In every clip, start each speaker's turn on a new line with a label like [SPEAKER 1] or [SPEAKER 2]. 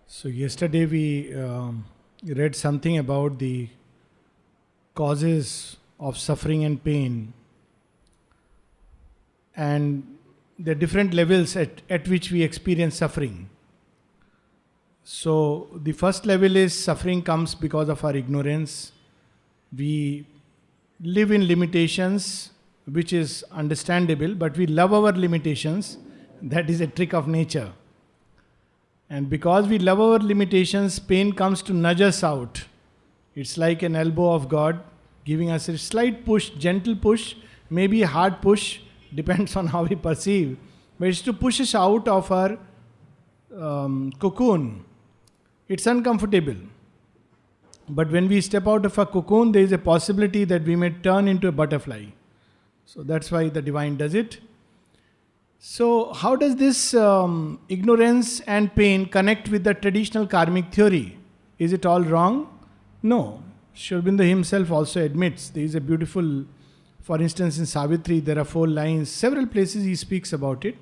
[SPEAKER 1] So, yesterday we read something about the causes of suffering and pain and the different levels at which we experience suffering. So, the first level is suffering comes because of our ignorance. We live in limitations, which is understandable, but we love our limitations. That is a trick of nature. And because we love our limitations, pain comes to nudge us out. It's like an elbow of God giving us a slight push, gentle push, maybe a hard push, depends on how we perceive. But it's to push us out of our cocoon. It's uncomfortable. But when we step out of a cocoon, there is a possibility that we may turn into a butterfly. So that's why the divine does it. So, how does this ignorance and pain connect with the traditional karmic theory? Is it all wrong? No. Sri Aurobindo himself also admits there is a beautiful, for instance, in Savitri, there are 4 lines. Several places he speaks about it.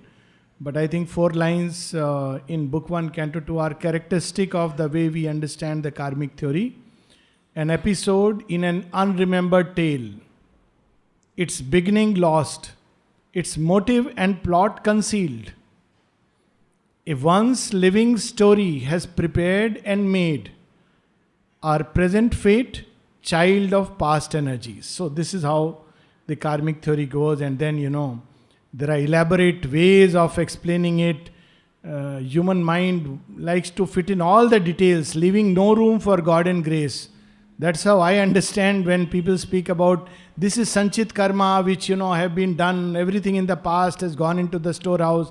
[SPEAKER 1] But I think 4 lines in Book 1, Canto 2 are characteristic of the way we understand the karmic theory. An episode in an unremembered tale. Its beginning lost. Its motive and plot concealed. A once living story has prepared and made our present fate child of past energies. So this is how the karmic theory goes, and then there are elaborate ways of explaining it. Human mind likes to fit in all the details, leaving no room for God and grace. That's how I understand when people speak about this is Sanchit Karma, which have been done, everything in the past has gone into the storehouse,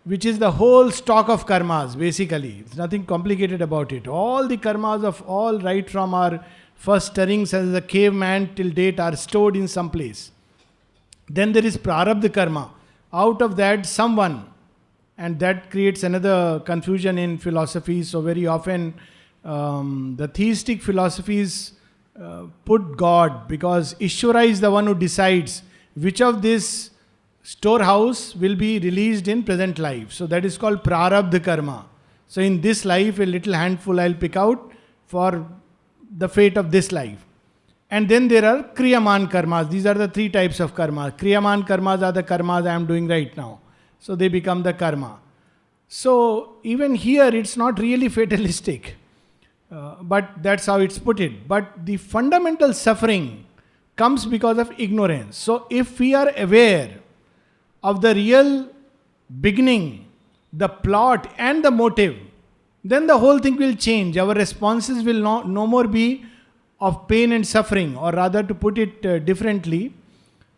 [SPEAKER 1] which is the whole stock of karmas, basically. It's nothing complicated about it. All the karmas of all, right from our first stirrings as a caveman till date, are stored in some place. Then there is Prarabdha Karma. Out of that, someone, and that creates another confusion in philosophy. So very often, the theistic philosophies put God, because Ishvara is the one who decides which of this storehouse will be released in present life. So that is called Prarabdha Karma. So in this life, a little handful I'll pick out for the fate of this life. And then there are Kriyaman Karmas. These are the 3 types of karma. Kriyaman Karmas are the karmas I am doing right now. So they become the karma. So even here, it's not really fatalistic. But that's how it's put it. But the fundamental suffering comes because of ignorance. So if we are aware of the real beginning, the plot and the motive, then the whole thing will change. Our responses will no more be of pain and suffering, or rather, to put it differently,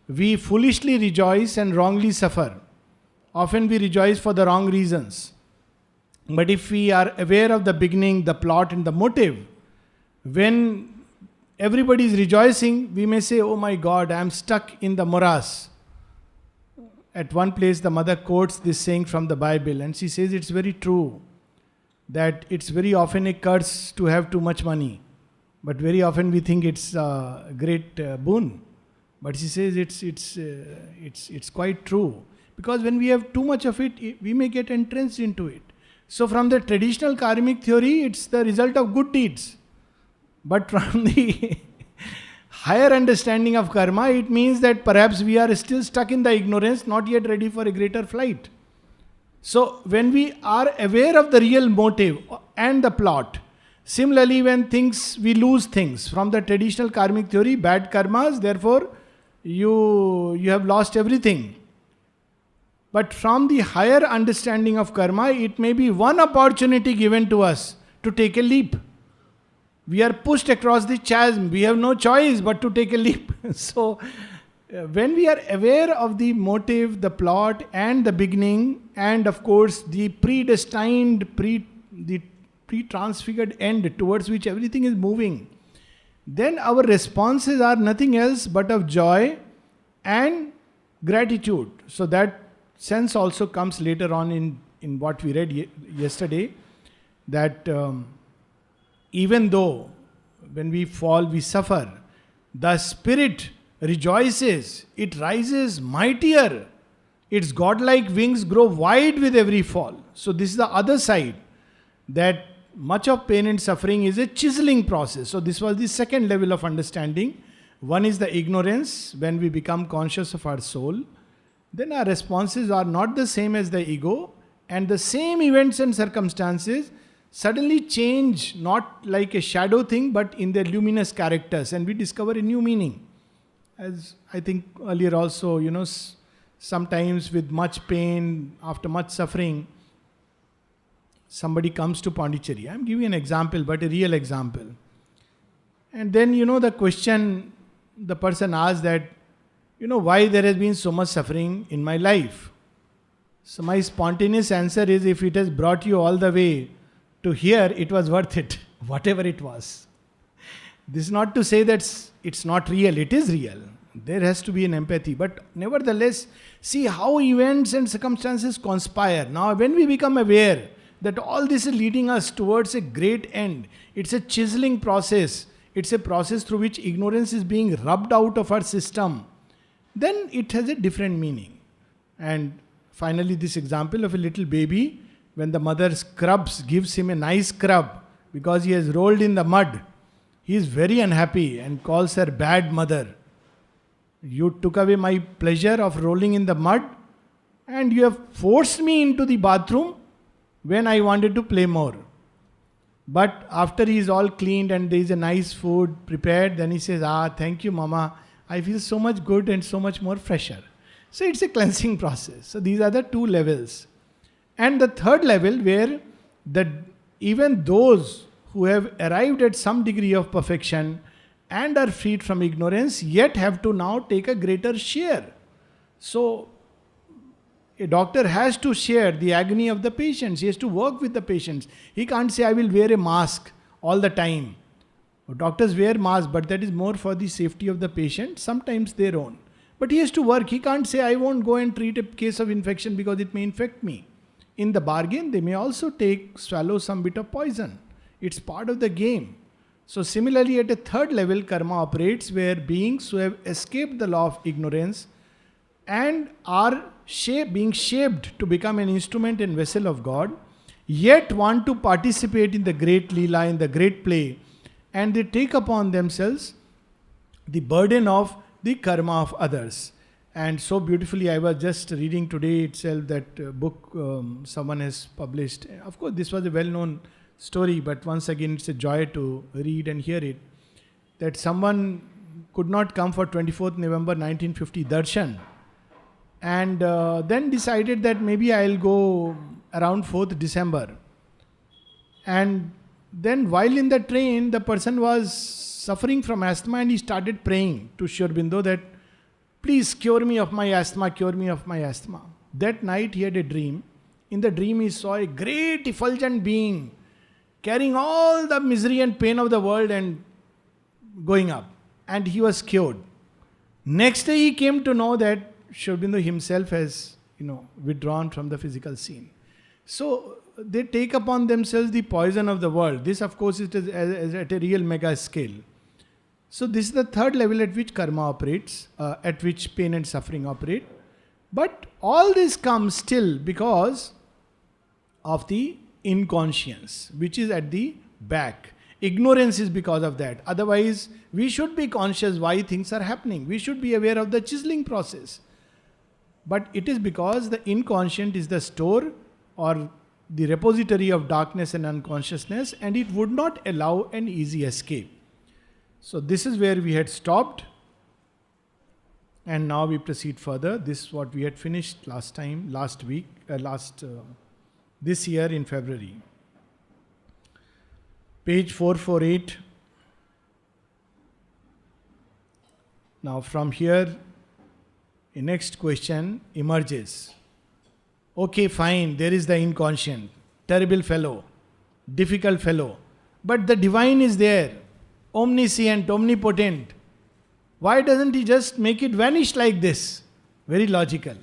[SPEAKER 1] we foolishly rejoice and wrongly suffer. Often we rejoice for the wrong reasons. But if we are aware of the beginning, the plot and the motive, when everybody is rejoicing, we may say, oh my God, I am stuck in the morass. At one place, the mother quotes this saying from the Bible, and she says it's very true, that it's very often a curse to have too much money. But very often we think it's a great boon. But she says it's quite true. Because when we have too much of it, we may get entrenched into it. So from the traditional karmic theory, it's the result of good deeds. But from the higher understanding of karma, it means that perhaps we are still stuck in the ignorance, not yet ready for a greater flight. So when we are aware of the real motive and the plot, similarly when we lose things. From the traditional karmic theory, bad karmas, therefore you have lost everything. But from the higher understanding of karma, it may be one opportunity given to us to take a leap. We are pushed across the chasm. We have no choice but to take a leap. So, when we are aware of the motive, the plot and the beginning, and of course the predestined, the pre-transfigured end towards which everything is moving, then our responses are nothing else but of joy and gratitude. So that sense also comes later on in what we read yesterday, that even though when we fall we suffer, the spirit rejoices, it rises mightier, its godlike wings grow wide with every fall. So this is the other side. that much of pain and suffering is a chiseling process. So this was the second level of understanding. One is the ignorance, when we become conscious of our soul. Then our responses are not the same as the ego, and the same events and circumstances suddenly change, not like a shadow thing, but in their luminous characters, and we discover a new meaning. As I think earlier also, sometimes with much pain, after much suffering, somebody comes to Pondicherry. I'm giving an example, but a real example. And then, the question the person asks that, why there has been so much suffering in my life. So my spontaneous answer is, if it has brought you all the way to here, it was worth it, whatever it was. This is not to say that it's not real, it is real. There has to be an empathy. But nevertheless, see how events and circumstances conspire. Now, when we become aware that all this is leading us towards a great end, it's a chiseling process, it's a process through which ignorance is being rubbed out of our system, then it has a different meaning. And finally, this example of a little baby, when the mother gives him a nice scrub because he has rolled in the mud, he is very unhappy and calls her bad mother. You took away my pleasure of rolling in the mud, and you have forced me into the bathroom when I wanted to play more. But after he is all cleaned and there is a nice food prepared, then he says, thank you, Mama. I feel so much good and so much more fresher. So it's a cleansing process. So these are the two levels. And the third level, where even those who have arrived at some degree of perfection and are freed from ignorance, yet have to now take a greater share. So a doctor has to share the agony of the patients. He has to work with the patients. He can't say, I will wear a mask all the time. Doctors wear masks, but that is more for the safety of the patient, sometimes their own. But he has to work. He can't say, I won't go and treat a case of infection because it may infect me. In the bargain, they may also swallow some bit of poison. It's part of the game. So similarly, at a third level, karma operates where beings who have escaped the law of ignorance and are being shaped to become an instrument and vessel of God, yet want to participate in the great Leela, in the great play, and they take upon themselves the burden of the karma of others. And so beautifully, I was just reading today itself that book someone has published. Of course, this was a well-known story, but once again, it's a joy to read and hear it. That someone could not come for 24th November 1950 darshan, and then decided that maybe I'll go around 4th December. And then while in the train, the person was suffering from asthma, and he started praying to Sri Aurobindo that, please cure me of my asthma, cure me of my asthma. That night he had a dream. In the dream he saw a great effulgent being carrying all the misery and pain of the world and going up. And he was cured. Next day he came to know that Sri Aurobindo himself has, withdrawn from the physical scene. So they take upon themselves the poison of the world. This, of course, is at a real mega scale. So this is the third level at which karma operates, at which pain and suffering operate. But all this comes still because of the inconscience, which is at the back. Ignorance is because of that. Otherwise, we should be conscious why things are happening. We should be aware of the chiseling process. But it is because the inconscient is the store or the repository of darkness and unconsciousness, and it would not allow an easy escape. So this is where we had stopped, and now we proceed further. This is what we had finished this year in February. Page 448. Now from here, a next question emerges. Okay, fine, there is the inconscient, terrible fellow, difficult fellow, but the divine is there, omniscient, omnipotent. Why doesn't he just make it vanish like this? Very logical.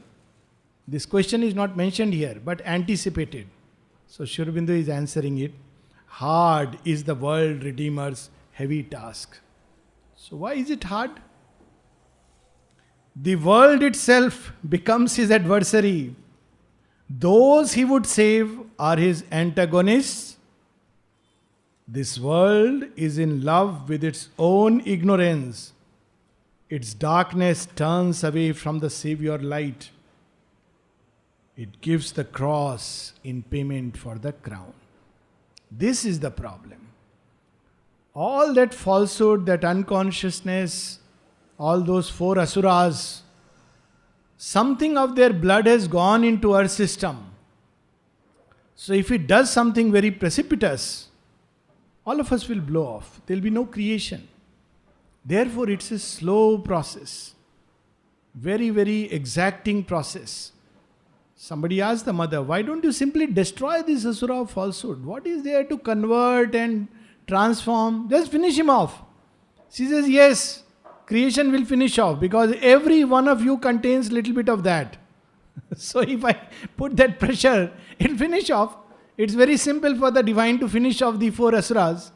[SPEAKER 1] This question is not mentioned here, but anticipated. So Sri Aurobindo is answering it. Hard is the world redeemer's heavy task. So why is it hard? The world itself becomes his adversary. Those he would save are his antagonists, This world is in love with its own ignorance. Its darkness turns away from the Savior light. It gives the cross in payment for the crown. This is the problem. All that falsehood, that unconsciousness, all those four asuras, something of their blood has gone into our system. So if it does something very precipitous, all of us will blow off. There will be no creation. Therefore, it's a slow process. Very, very exacting process. Somebody asked the mother, why don't you simply destroy this asura of falsehood? What is there to convert and transform? Just finish him off. She says, yes, creation will finish off because every one of you contains little bit of that. So if I put that pressure, it'll finish off. It's very simple for the divine to finish off the four asuras.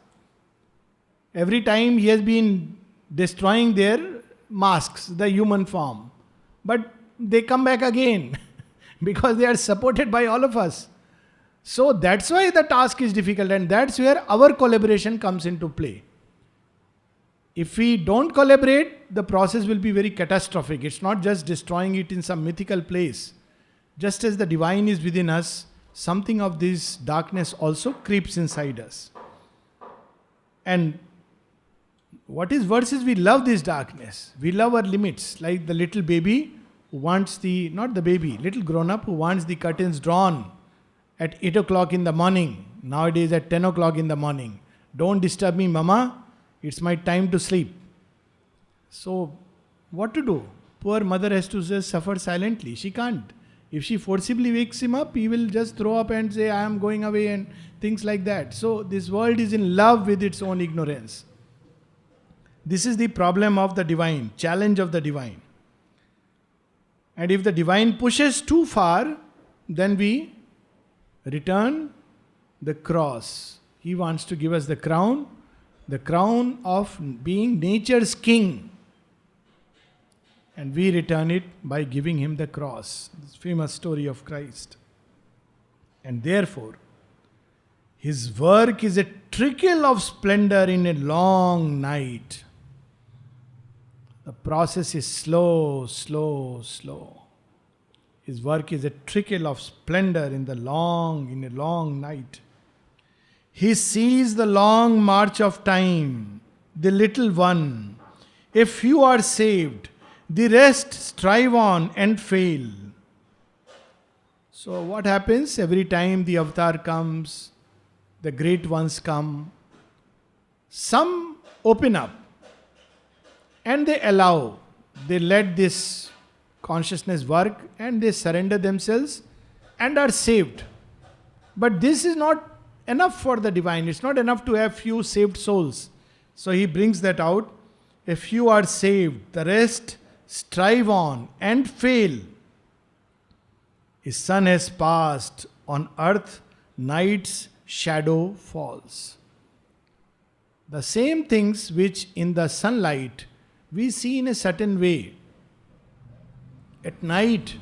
[SPEAKER 1] Every time he has been destroying their masks, the human form. But they come back again because they are supported by all of us. So that's why the task is difficult, and that's where our collaboration comes into play. If we don't collaborate, the process will be very catastrophic. It's not just destroying it in some mythical place. Just as the divine is within us, something of this darkness also creeps inside us. And what is worse is we love this darkness. We love our limits. Like the little baby who wants little grown up who wants the curtains drawn at 8 o'clock in the morning. Nowadays at 10 o'clock in the morning. Don't disturb me, mama. It's my time to sleep. So, what to do? Poor mother has to just suffer silently. She can't. If she forcibly wakes him up, he will just throw up and say, I am going away and things like that. So, this world is in love with its own ignorance. This is the problem of the divine, challenge of the divine. And if the divine pushes too far, then we return the cross. He wants to give us the crown of being nature's king. And we return it by giving him the cross. This famous story of Christ. And therefore, his work is a trickle of splendor in a long night. The process is slow, slow, slow. His work is a trickle of splendor in a long night. He sees the long march of time, the little one. A few are saved, the rest strive on and fail. So what happens every time the avatar comes, the great ones come? Some open up and they let this consciousness work and they surrender themselves and are saved. But this is not enough for the divine. It's not enough to have few saved souls. So he brings that out. A few are saved, the rest strive on and fail. His sun has passed, on earth night's shadow falls. The same things which in the sunlight we see in a certain way. At night,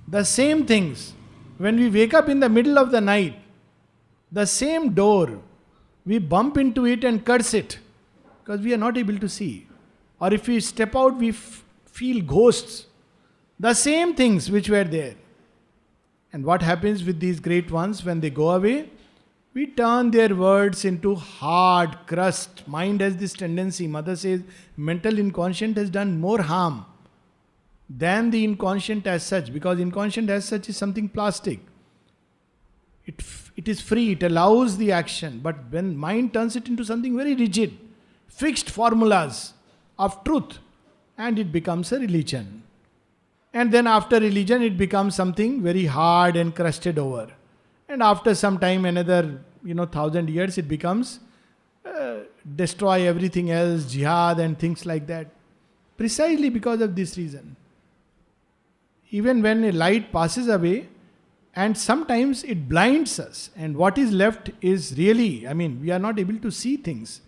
[SPEAKER 1] the same things. When we wake up in the middle of the night, the same door, we bump into it and curse it because we are not able to see. Or if we step out, we feel ghosts. The same things which were there. And what happens with these great ones when they go away? We turn their words into hard crust. Mind has this tendency. Mother says mental inconscient has done more harm than the inconscient as such, because inconscient as such is something plastic. It is free, it allows the action, but when mind turns it into something very rigid, fixed formulas of truth, and it becomes a religion. And then after religion, it becomes something very hard and crusted over. And after some time, another 1,000 years, it becomes destroy everything else, jihad and things like that. Precisely because of this reason. Even when a light passes away, and sometimes it blinds us, and what is left is really, we are not able to see things.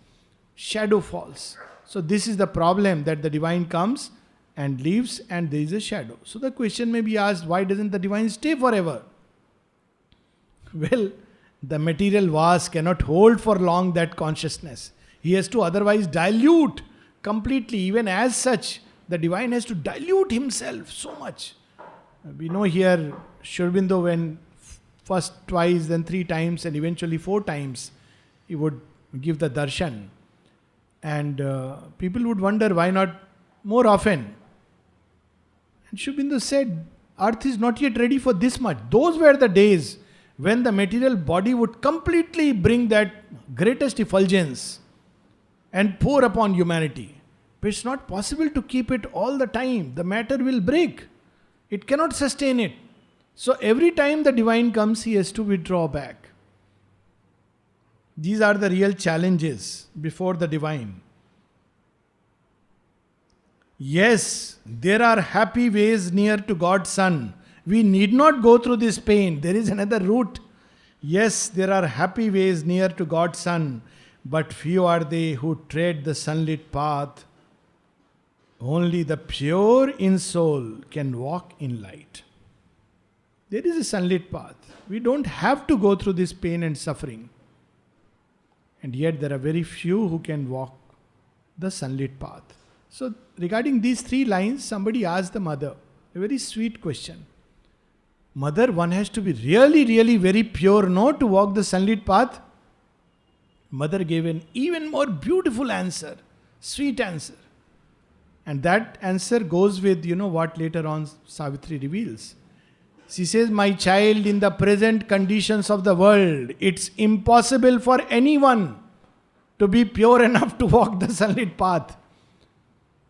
[SPEAKER 1] Shadow falls. So this is the problem, that the divine comes and leaves and there is a shadow. So the question may be asked, why doesn't the divine stay forever? Well, The material vase cannot hold for long that consciousness. He has to otherwise dilute completely. Even as such, the divine has to dilute himself so much. We know here, Sri Aurobindo, when first twice, then 3 times, and eventually 4 times, he would give the darshan. And people would wonder, why not more often? And Sri Aurobindo said, earth is not yet ready for this much. Those were the days when the material body would completely bring that greatest effulgence and pour upon humanity. But it's not possible to keep it all the time. The matter will break. It cannot sustain it. So every time the divine comes, he has to withdraw back. These are the real challenges before the divine. Yes, there are happy ways near to God's Son. We need not go through this pain. There is another route. Yes, there are happy ways near to God's Son, but few are they who tread the sunlit path. Only the pure in soul can walk in light. There is a sunlit path. We don't have to go through this pain and suffering. And yet there are very few who can walk the sunlit path. So regarding these 3 lines, somebody asked the mother a very sweet question. Mother, one has to be really, really very pure, no, to walk the sunlit path? Mother gave an even more beautiful answer, sweet answer. And that answer goes with, what later on Savitri reveals. She says, my child, in the present conditions of the world, it's impossible for anyone to be pure enough to walk the sunlit path.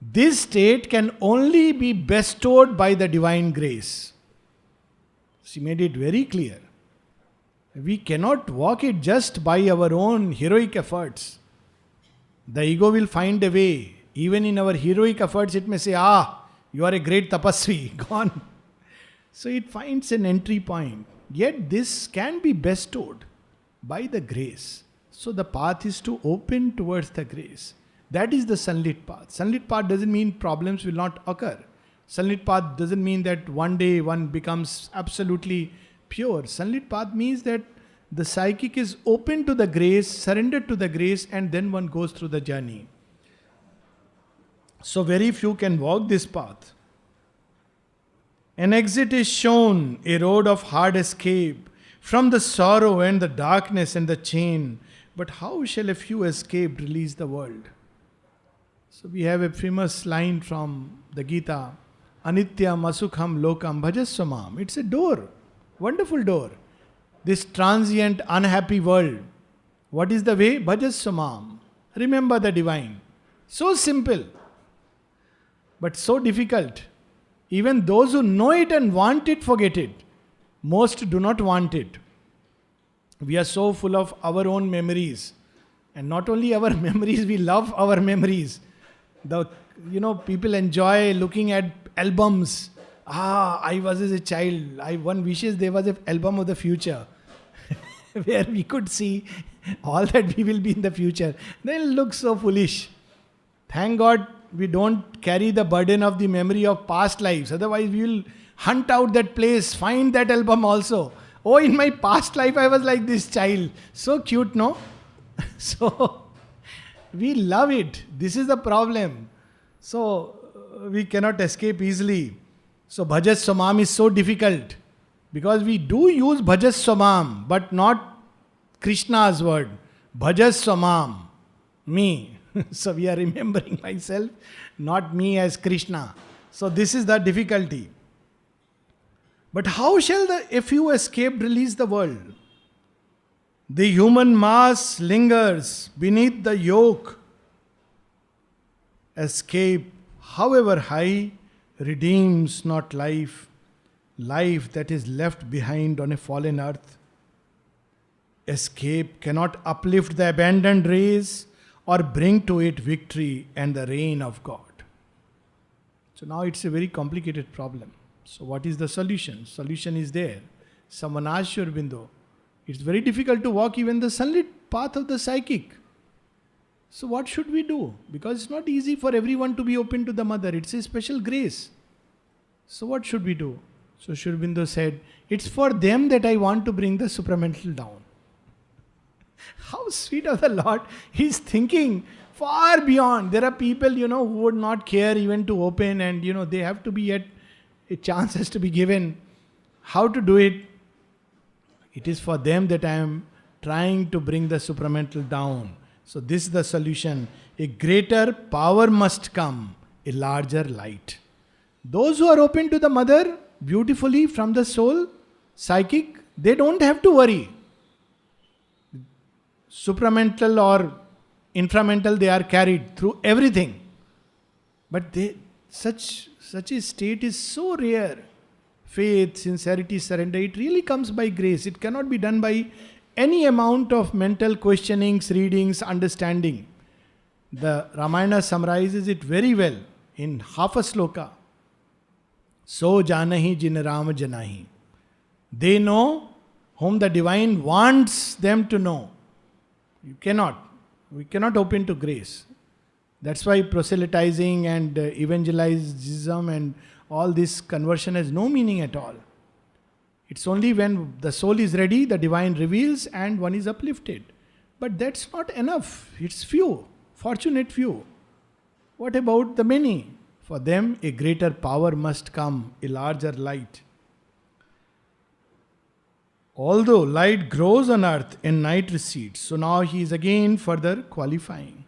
[SPEAKER 1] This state can only be bestowed by the divine grace. She made it very clear. We cannot walk it just by our own heroic efforts. The ego will find a way. Even in our heroic efforts, it may say, you are a great tapasvi, gone. So it finds an entry point. Yet this can be bestowed by the grace. So the path is to open towards the grace. That is the sunlit path. Sunlit path doesn't mean problems will not occur. Sunlit path doesn't mean that one day one becomes absolutely pure. Sunlit path means that the psychic is open to the grace, surrendered to the grace, and then one goes through the journey. So very few can walk this path. An exit is shown, a road of hard escape from the sorrow and the darkness and the chain. But how shall a few escaped release the world? So we have a famous line from the Gita, Anityam Asukham Lokam Bhajasvamam. It's a door, wonderful door. This transient, unhappy world. What is the way? Bhajasvamam. Remember the divine. So simple, but so difficult. Even those who know it and want it, forget it. Most do not want it. We are so full of our own memories. And not only our memories, we love our memories. People enjoy looking at albums. I was as a child. One wishes there was an album of the future where we could see all that we will be in the future. They'll look so foolish. Thank God we don't carry the burden of the memory of past lives. Otherwise we will hunt out that place, find that album also. Oh, in my past life I was like this child. So cute, no? So we love it. This is the problem. So we cannot escape easily. So Bhajasvamam is so difficult. Because we do use Bhajasvamam, but not Krishna's word. Bhajasvamam, me. So we are remembering myself, not me as Krishna. So this is the difficulty. But how shall a few escaped release the world? The human mass lingers beneath the yoke. Escape, however high, redeems not life. Life that is left behind on a fallen earth. Escape cannot uplift the abandoned race or bring to it victory and the reign of God. So now it's a very complicated problem. So what is the solution? Solution is there. Someone asked Sri Aurobindo, it's very difficult to walk even the sunlit path of the psychic. So what should we do? Because it's not easy for everyone to be open to the mother. It's a special grace. So what should we do? So Sri Aurobindo said, it's for them that I want to bring the supramental down. How sweet of the Lord. He's thinking far beyond. There are people, who would not care even to open, and, they have to be yet, a chance has to be given. How to do it? It is for them that I am trying to bring the supramental down. So this is the solution. A greater power must come, a larger light. Those who are open to the mother, beautifully from the soul, psychic, they don't have to worry. Supramental or inframental, they are carried through everything. But such a state is so rare. Faith, sincerity, surrender, it really comes by grace. It cannot be done by any amount of mental questionings, readings, understanding. The Ramayana summarizes it very well in half a sloka. So janahi jin Ram janahi. They know whom the divine wants them to know. We cannot open to grace. That's why proselytizing and evangelism and all this conversion has no meaning at all. It's only when the soul is ready, the divine reveals and one is uplifted. But that's not enough. It's few, fortunate few. What about the many? For them, a greater power must come, a larger light. Although light grows on earth and night recedes, so now he is again further qualifying.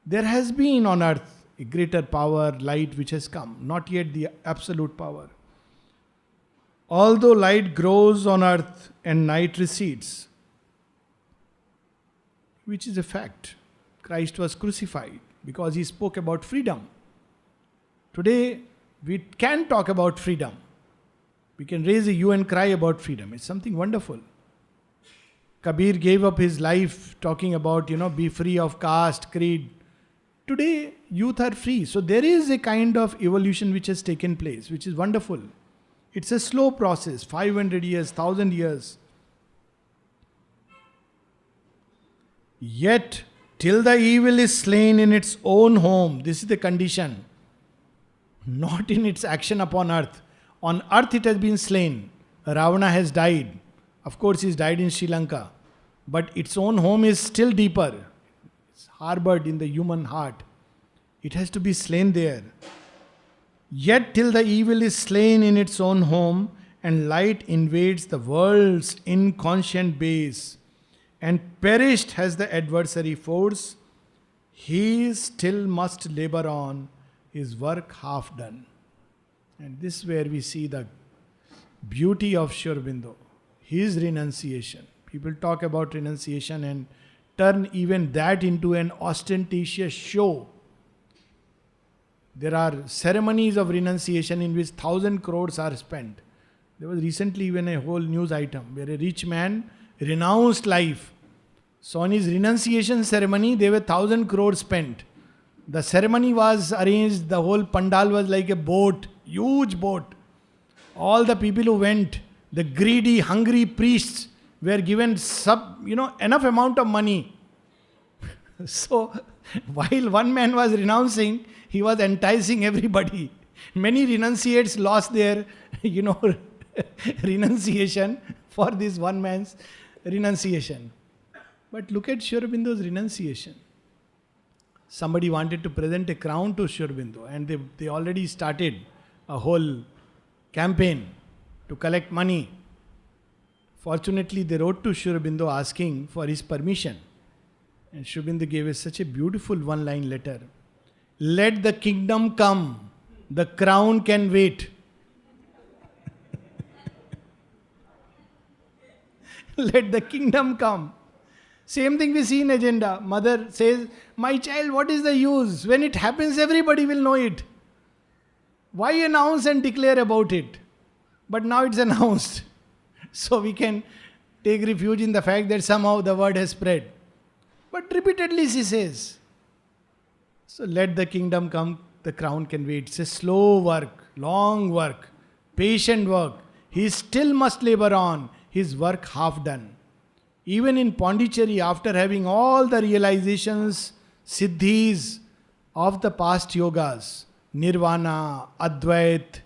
[SPEAKER 1] There has been on earth a greater power, light which has come, not yet the absolute power. Although light grows on earth and night recedes, which is a fact. Christ was crucified because he spoke about freedom. Today, we can talk about freedom. We can raise a hue and cry about freedom. It's something wonderful. Kabir gave up his life talking about, be free of caste, creed. Today, youth are free. So there is a kind of evolution which has taken place, which is wonderful. It's a slow process, 500 years, 1000 years. Yet, till the evil is slain in its own home, this is the condition, not in its action upon earth. On earth it has been slain. Ravana has died. Of course, he's died in Sri Lanka. But its own home is still deeper. It's harbored in the human heart. It has to be slain there. Yet till the evil is slain in its own home, and light invades the world's inconscient base, and perished has the adversary force, he still must labor on, his work half done. And this is where we see the beauty of Sri Aurobindo, his renunciation. People talk about renunciation and turn even that into an ostentatious show. There are ceremonies of renunciation in which 1,000 crores are spent. There was recently even a whole news item where a rich man renounced life. So on his renunciation ceremony, there were 1,000 crores spent. The ceremony was arranged, the whole pandal was like a boat, huge boat. All the people who went, the greedy, hungry priests were given enough amount of money. So while one man was renouncing, he was enticing everybody. Many renunciates lost their, renunciation for this one man's renunciation. But look at Sri Aurobindo's renunciation. Somebody wanted to present a crown to Sri Aurobindo, and they already started a whole campaign to collect money. Fortunately, they wrote to Sri Aurobindo asking for his permission. And Sri Aurobindo gave us such a beautiful one-line letter. Let the kingdom come, the crown can wait. Let the kingdom come. Same thing we see in agenda. Mother says, my child, what is the use? When it happens, everybody will know it. Why announce and declare about it? But now it's announced. So we can take refuge in the fact that somehow the word has spread. But repeatedly she says. So let the kingdom come, the crown can wait. It's a slow work, long work, patient work. He still must labor on, his work half done. Even in Pondicherry, after having all the realizations, siddhis of the past yogas, Nirvana, Advait,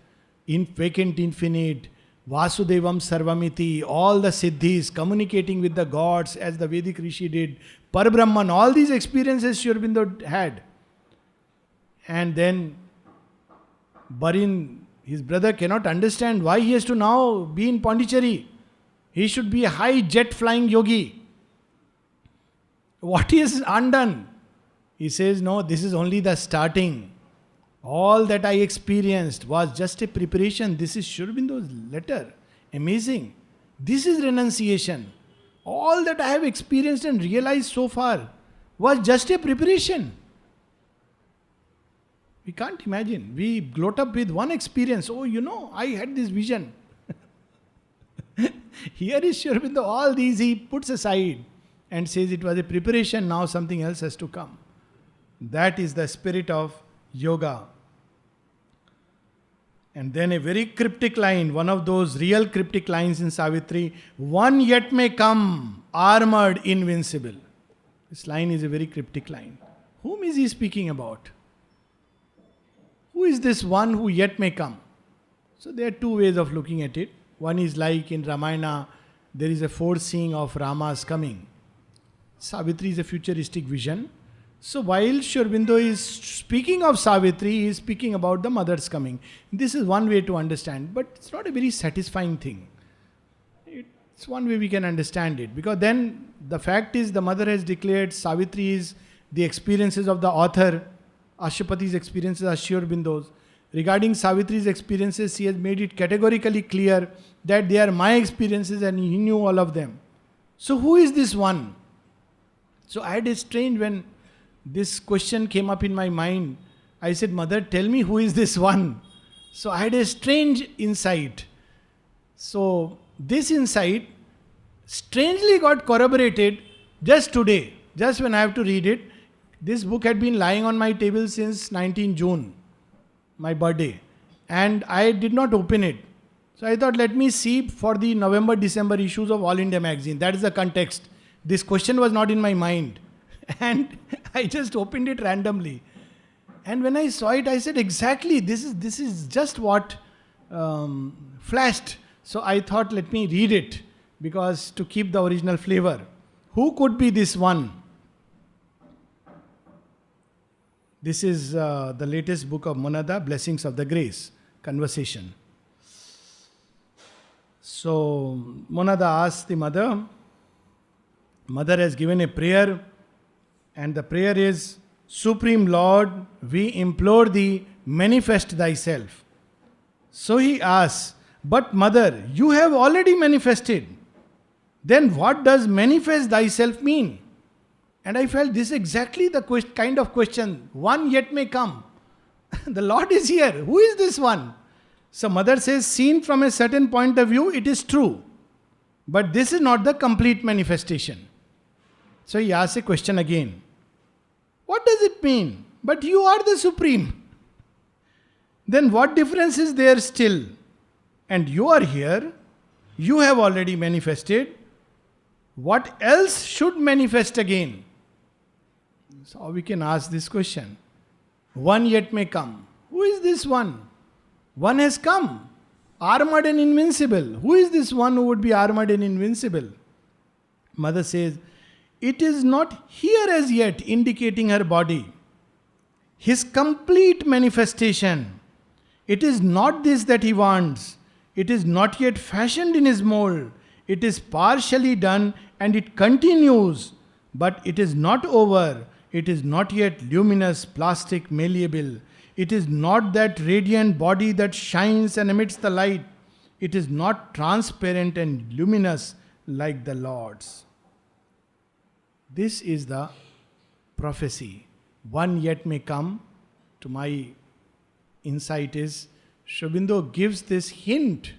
[SPEAKER 1] vacant infinite, Vasudevam Sarvamiti, all the siddhis, communicating with the gods as the Vedic Rishi did, Parabrahman, all these experiences Sri Aurobindo had. And then Barin, his brother, cannot understand why he has to now be in Pondicherry. He should be a high jet flying yogi. What he has undone? He says, no, this is only the starting. All that I experienced was just a preparation. This is Sri Aurobindo's letter. Amazing. This is renunciation. All that I have experienced and realized so far was just a preparation. We can't imagine. We gloat up with one experience. Oh, I had this vision. Here is Sri Aurobindo. All these he puts aside and says it was a preparation. Now something else has to come. That is the spirit of yoga. And then a very cryptic line, one of those real cryptic lines in Savitri, one yet may come, armored, invincible. This line is a very cryptic line. Whom is he speaking about? Who is this one who yet may come? So there are two ways of looking at it. One is like in Ramayana, there is a foreseeing of Rama's coming. Savitri is a futuristic vision. So while Sri Aurobindo is speaking of Savitri, he is speaking about the mother's coming. This is one way to understand, but it's not a very satisfying thing. It's one way we can understand it, because then the fact is the mother has declared Savitri is the experiences of the author. Ashwapati's experiences are Sri Aurobindo's. Regarding Savitri's experiences, he has made it categorically clear that they are my experiences and he knew all of them. So who is this one? So I had a strange, when this question came up in my mind, I said, Mother, tell me who is this one? So I had a strange insight. So this insight strangely got corroborated just today, just when I have to read it. This book had been lying on my table since 19 June, my birthday, and I did not open it. So I thought, let me see for the November-December issues of All India Magazine. That is the context. This question was not in my mind. And I just opened it randomly. And when I saw it, I said, exactly, this is just what flashed. So I thought, let me read it, because to keep the original flavor. Who could be this one? This is the latest book of Monada, Blessings of the Grace, Conversation. So Monada asks the mother. Mother has given a prayer, and the prayer is, Supreme Lord, we implore thee, manifest thyself. So he asks, but mother, you have already manifested. Then what does manifest thyself mean? And I felt this is exactly the kind of question. One yet may come. The Lord is here. Who is this one? So mother says, seen from a certain point of view, it is true. But this is not the complete manifestation. So he asks a question again. What does it mean? But you are the Supreme. Then what difference is there still? And you are here. You have already manifested. What else should manifest again? So we can ask this question. One yet may come. Who is this one? One has come. Armored and invincible. Who is this one who would be armored and invincible? Mother says, it is not here as yet, indicating her body. His complete manifestation. It is not this that he wants. It is not yet fashioned in his mold. It is partially done and it continues. But it is not over. It is not yet luminous, plastic, malleable. It is not that radiant body that shines and emits the light. It is not transparent and luminous like the Lord's. This is the prophecy. One yet may come. To my insight is, Sri Aurobindo gives this hint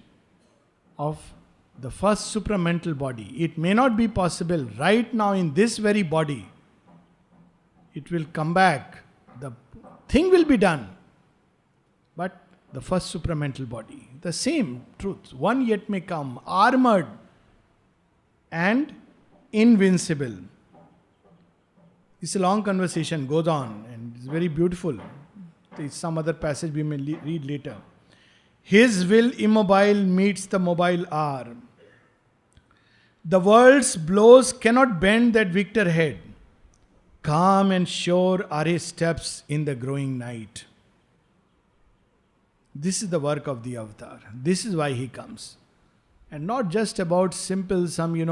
[SPEAKER 1] of the first supramental body. It may not be possible right now in this very body. It will come back. The thing will be done. But the first supramental body, the same truth. One yet may come, armored and invincible. It's a long conversation, goes on, and it's very beautiful. There's some other passage we may read later. His will immobile meets the mobile arm. The world's blows cannot bend that victor head. Calm and sure are his steps in the growing night. This is the work of the avatar. This is why he comes. And not just about simple,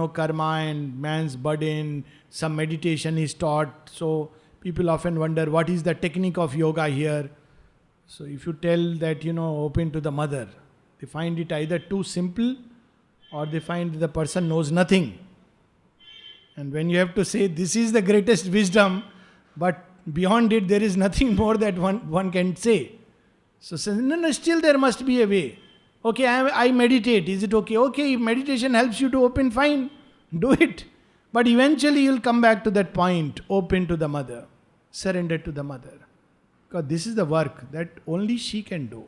[SPEAKER 1] karma and man's burden, some meditation is taught. So people often wonder, what is the technique of yoga here? So if you tell that, open to the mother, they find it either too simple or they find the person knows nothing. And when you have to say, this is the greatest wisdom, but beyond it, there is nothing more that one can say. So no, still there must be a way. Okay, I meditate. Is it okay? Okay, if meditation helps you to open, fine. Do it. But eventually you'll come back to that point. Open to the mother. Surrender to the mother. Because this is the work that only she can do.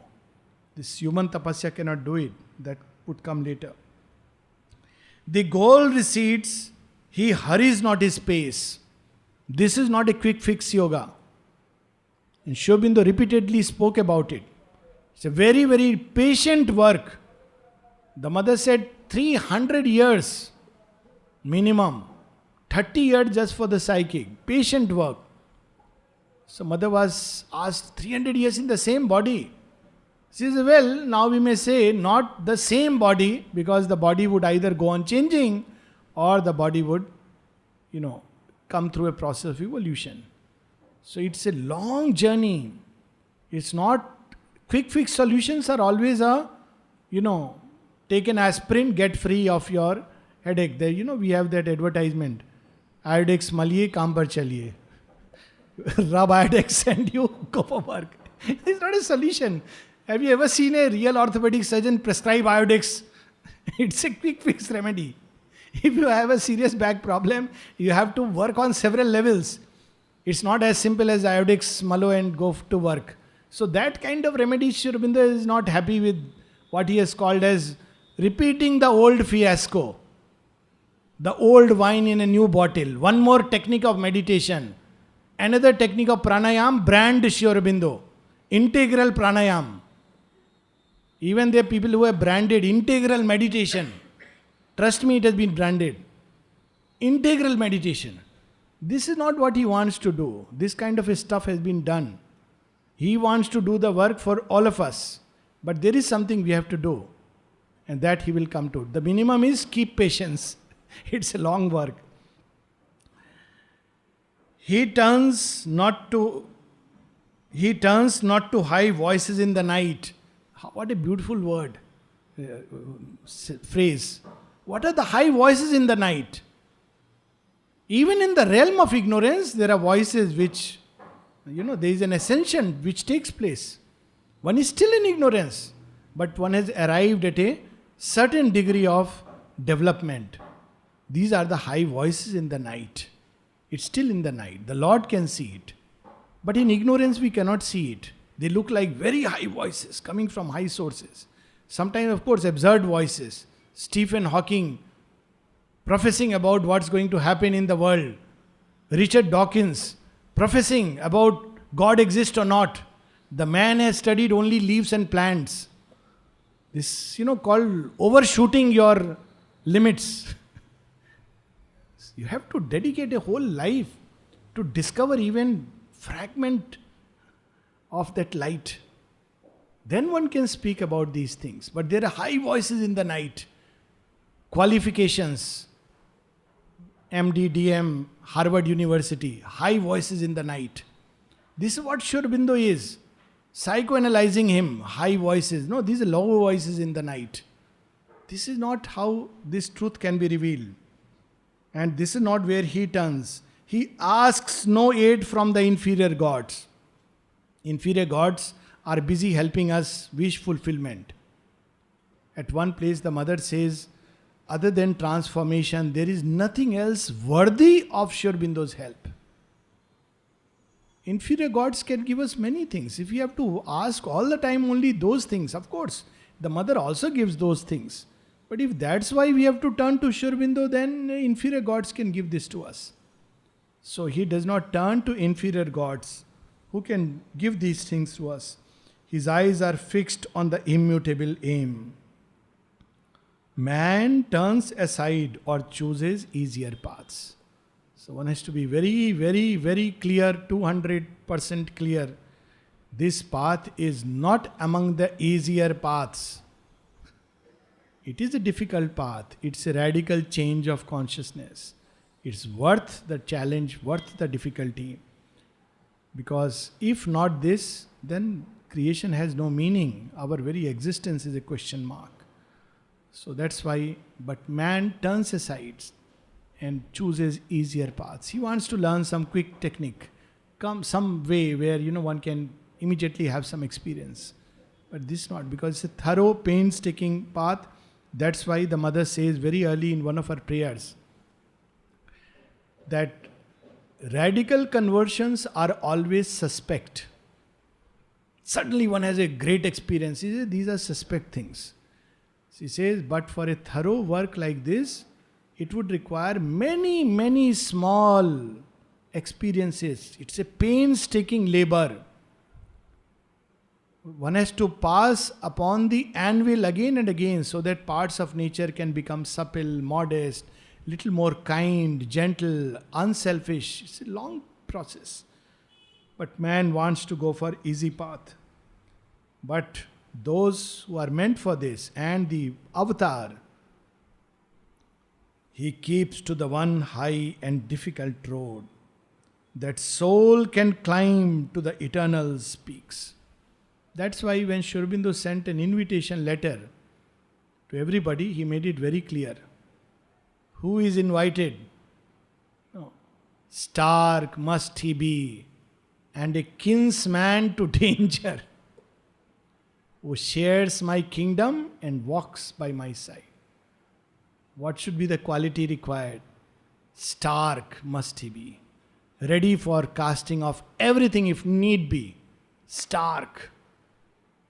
[SPEAKER 1] This human tapasya cannot do it. That would come later. The goal recedes. He hurries not his pace. This is not a quick fix yoga. And Sri Aurobindo repeatedly spoke about it. It's a very, very patient work. The mother said 300 years minimum. 30 years just for the psychic. Patient work. So mother was asked, 300 years in the same body. She says, well, now we may say not the same body, because the body would either go on changing or the body would, come through a process of evolution. So it's a long journey. It's not quick fix solutions are always take an aspirin, get free of your headache. There, we have that advertisement. Iodex maliye, kaam par chaliye. Rub Iodex and you go for work. It's not a solution. Have you ever seen a real orthopedic surgeon prescribe Iodex? It's a quick fix remedy. If you have a serious back problem, you have to work on several levels. It's not as simple as Iodex, malo and go to work. So that kind of remedy, Sri Aurobindo is not happy with what he has called as repeating the old fiasco. The old wine in a new bottle. One more technique of meditation. Another technique of pranayam, brand Sri Aurobindo. Integral pranayam. Even there are people who have branded integral meditation. Trust me, it has been branded. Integral meditation. This is not what he wants to do. This kind of stuff has been done. He wants to do the work for all of us. But there is something we have to do. And that he will come to. The minimum is keep patience. It's a long work. He turns not to high voices in the night. What a beautiful word. Phrase. What are the high voices in the night? Even in the realm of ignorance, there are voices which, there is an ascension which takes place. One is still in ignorance, but one has arrived at a certain degree of development. These are the high voices in the night. It's still in the night. The Lord can see it. But in ignorance, we cannot see it. They look like very high voices coming from high sources. Sometimes, of course, absurd voices. Stephen Hawking professing about what's going to happen in the world. Richard Dawkins professing about God exists or not. The man has studied only leaves and plants. This, called overshooting your limits. You have to dedicate a whole life to discover even fragment of that light. Then one can speak about these things. But there are high voices in the night. Qualifications. MD, DM, Harvard University. High voices in the night. This is what Sri Aurobindo is. Psychoanalyzing him. High voices. No, these are low voices in the night. This is not how this truth can be revealed. And this is not where he turns. He asks no aid from the inferior gods. Inferior gods are busy helping us wish fulfillment. At one place the mother says, other than transformation, there is nothing else worthy of Sri Aurobindo's help. Inferior gods can give us many things. If we have to ask all the time only those things, of course, the mother also gives those things. But if that's why we have to turn to Sri Aurobindo, then inferior gods can give this to us. So he does not turn to inferior gods who can give these things to us. His eyes are fixed on the immutable aim. Man turns aside or chooses easier paths. So one has to be very, very, very clear, 200% clear. This path is not among the easier paths. It is a difficult path. It's a radical change of consciousness. It's worth the challenge, worth the difficulty. Because if not this, then creation has no meaning. Our very existence is a question mark. So that's why, but man turns aside and chooses easier paths. He wants to learn some quick technique, some way where one can immediately have some experience. But this not, because it's a thorough, painstaking path. That's why the mother says very early in one of her prayers that radical conversions are always suspect. Suddenly one has a great experience. She says, these are suspect things. She says, but for a thorough work like this, it would require many, many small experiences. It's a painstaking labor. One has to pass upon the anvil again and again so that parts of nature can become supple, modest, little more kind, gentle, unselfish. It's a long process. But man wants to go for easy path. But those who are meant for this, and the avatar, he keeps to the one high and difficult road that soul can climb to the eternal peaks. That's why when Sri Aurobindo sent an invitation letter to everybody, he made it very clear. Who is invited? No. Stark must he be, and a kinsman to danger, who shares my kingdom and walks by my side. What should be the quality required? Stark must he be, ready for casting off everything if need be. Stark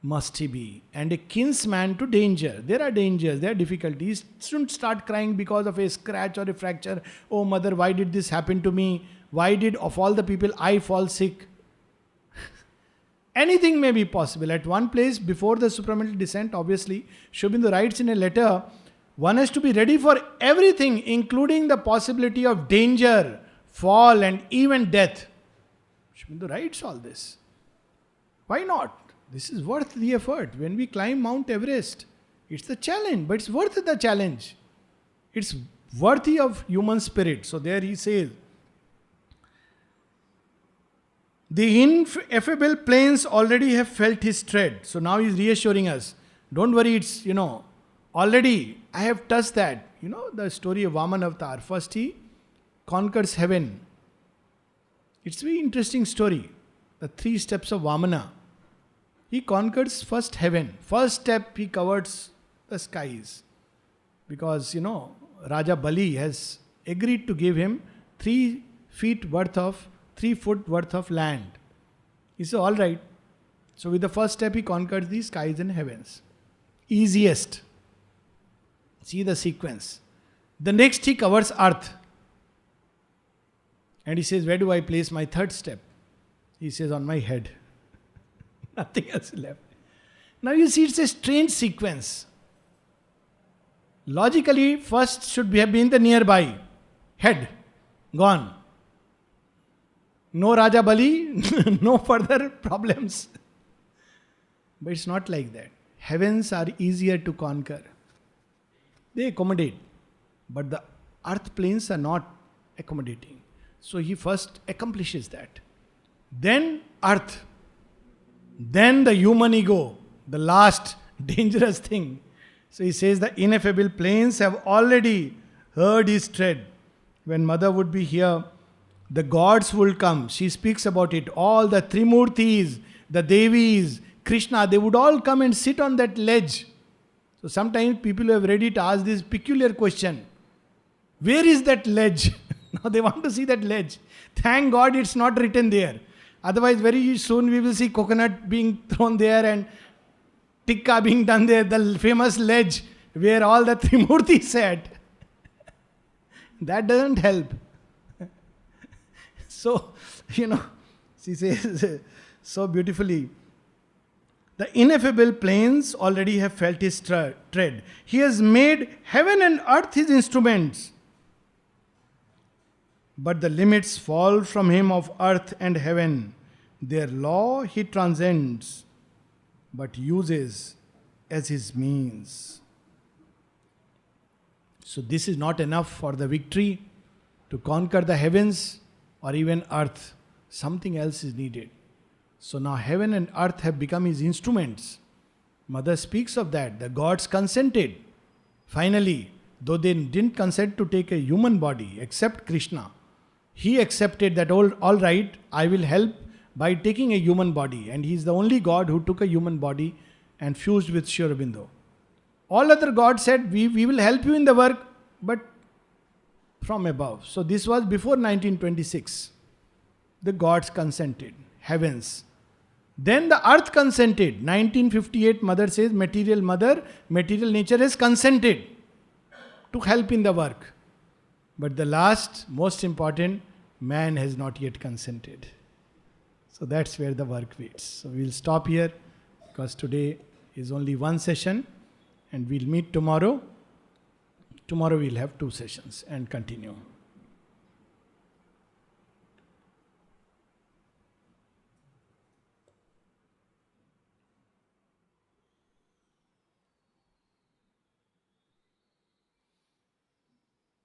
[SPEAKER 1] must he be, and a kinsman to danger. There are dangers, there are difficulties. Shouldn't start crying because of a scratch or a fracture. Oh mother, why did this happen to me? Why did of all the people I fall sick? Anything may be possible. At one place before the supramental descent, obviously, Sri Aurobindo writes in a letter, one has to be ready for everything, including the possibility of danger, fall, and even death. Sri Aurobindo writes all this. Why not? This is worth the effort. When we climb Mount Everest, it's the challenge, but it's worth the challenge. It's worthy of human spirit. So there he says, the ineffable plains already have felt his tread. So now he's reassuring us. Don't worry, it's, already I have touched that. The story of Vaman Avatar. First he conquers heaven. It's a very interesting story. The 3 steps of Vamana. He conquers first heaven. First step, he covers the skies. Because, Raja Bali has agreed to give him 3 foot worth of land. He said, all right. So with the first step, he conquers the skies and heavens. Easiest. See the sequence. The next, he covers earth. And he says, where do I place my 3rd step? He says, on my head. Nothing else left. Now you see, it's a strange sequence. Logically, first should have been the nearby. Head. Gone. No Raja Bali, no further problems. But it's not like that. Heavens are easier to conquer. They accommodate. But the earth planes are not accommodating. So he first accomplishes that. Then earth. Then the human ego, the last dangerous thing. So he says the ineffable plains have already heard his tread. When mother would be here, the gods will come. She speaks about it. All the Trimurtis, the Devis, Krishna, they would all come and sit on that ledge. So sometimes people who have read it ask this peculiar question. Where is that ledge? Now they want to see that ledge. Thank God it's not written there. Otherwise, very soon we will see coconut being thrown there and tikka being done there, the famous ledge where all the Trimurti sat. That doesn't help. So, she says so beautifully The ineffable plains already have felt his tread. He has made heaven and earth his instruments. But the limits fall from him of earth and heaven. Their law he transcends, but uses as his means. So this is not enough for the victory to conquer the heavens or even earth. Something else is needed. So now heaven and earth have become his instruments. Mother speaks of that. The gods consented. Finally, though they didn't consent to take a human body, except Krishna, he accepted that all right, I will help by taking a human body. And he is the only God who took a human body and fused with Sri Aurobindo. All other gods said, we will help you in the work, but from above. So this was before 1926. The gods consented, heavens. Then the earth consented. 1958, Mother says, material nature has consented to help in the work. But the last, most important, man has not yet consented. So that's where the work waits. So we'll stop here because today is only one session and we'll meet tomorrow. Tomorrow we'll have 2 sessions and continue.